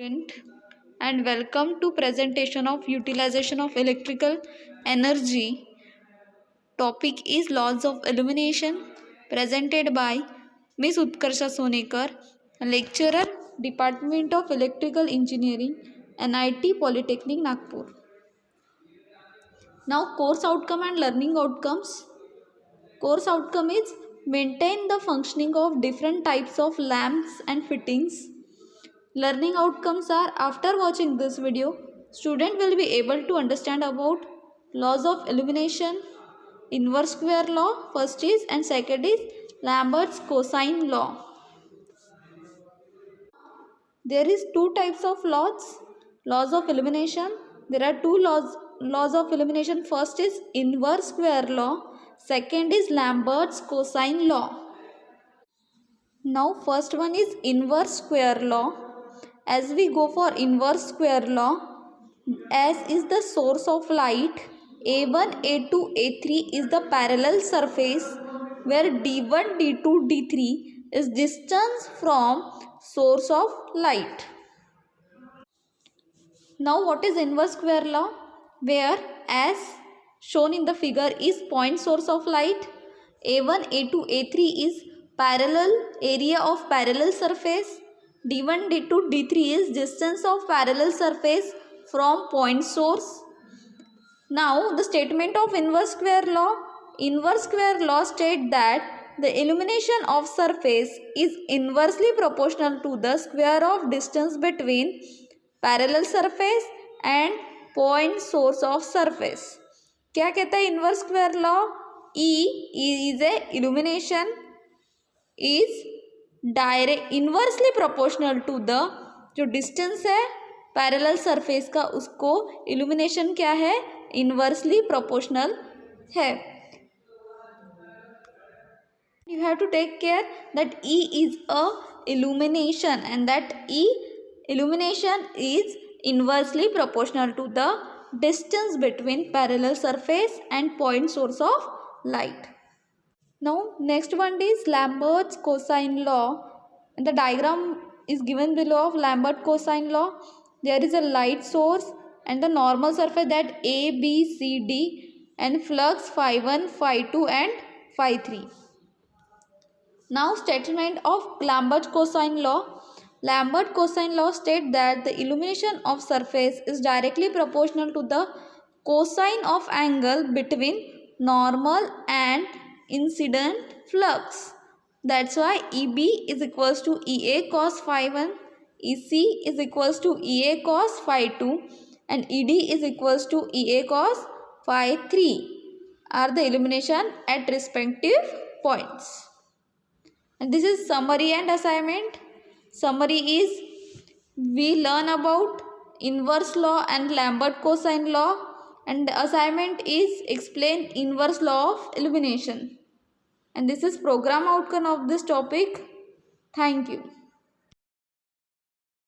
Student, and welcome to presentation of utilization of electrical energy. Topic is laws of illumination, presented by Ms. Utkarsha Sonekar, lecturer, Department of Electrical Engineering, NIT Polytechnic Nagpur. Now course outcome and learning outcomes. Course outcome is maintain the functioning of different types of lamps and fittings. Learning outcomes are, after watching this video, student will be able to understand about laws of illumination, inverse square law first is, and second is Lambert's cosine law. There is two types of laws of illumination. There are two laws of illumination. First is inverse square law, second is Lambert's cosine law. Now first one is inverse square law. As we go for inverse square law, as is the source of light, A1, A2, A3 is the parallel surface where D1, D2, D3 is distance from source of light. Now what is inverse square law? Where as shown in the figure is point source of light, A1, A2, A3 is parallel area of parallel surface, D1, D2, D3 is distance of parallel surface from point source. Now the statement of inverse square law states that the illumination of surface is inversely proportional to the square of distance between parallel surface and point source of surface. क्या कहता है inverse square law? E is a illumination is direct inversely proportional to the जो distance है parallel surface का, उसको illumination क्या है, inversely proportional है. You have to take care that E is a illumination and that E illumination is inversely proportional to the distance between parallel surface and point source of light. Now next one is Lambert's cosine law, and the diagram is given below of Lambert cosine law. There is a light source and the normal surface that A, B, C, D and flux phi 1, phi 2 and phi 3. Now statement of Lambert cosine law. Lambert cosine law states that the illumination of surface is directly proportional to the cosine of angle between normal and incident flux. That's why EB is equals to EA cos phi 1, EC is equals to EA cos phi 2 and ED is equals to EA cos phi 3 are the illumination at respective points. And this is summary and assignment. Summary is we learn about inverse law and Lambert cosine law, and the assignment is explain inverse law of illumination. And this is program outcome of this topic. Thank you.